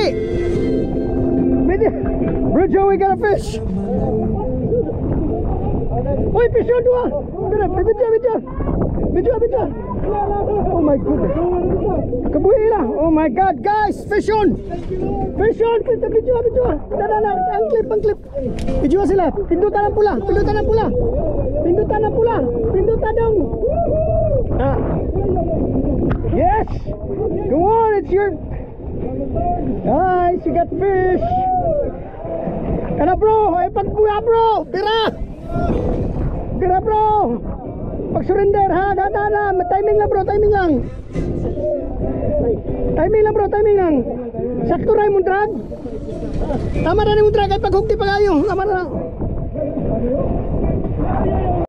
Dali. Bro Joey got a fish. Uy, fish on dua. Medyo. Oh my goodness. Kabuhi lang. Oh my god, guys, fish on. Kita video. Dala, ang clip. Video sila. Pindutan ng pula. Pindutan dong. Yes. Come on, it's your. Nice, you got fish. Kana bro, ay pagbuya bro. Tira bro. Pag-surrender ha, dada. Timing lang bro, timing lang. Sakto rin mong drag. Tama na rin mong drag, ay paghugti pa kayo. Tama na.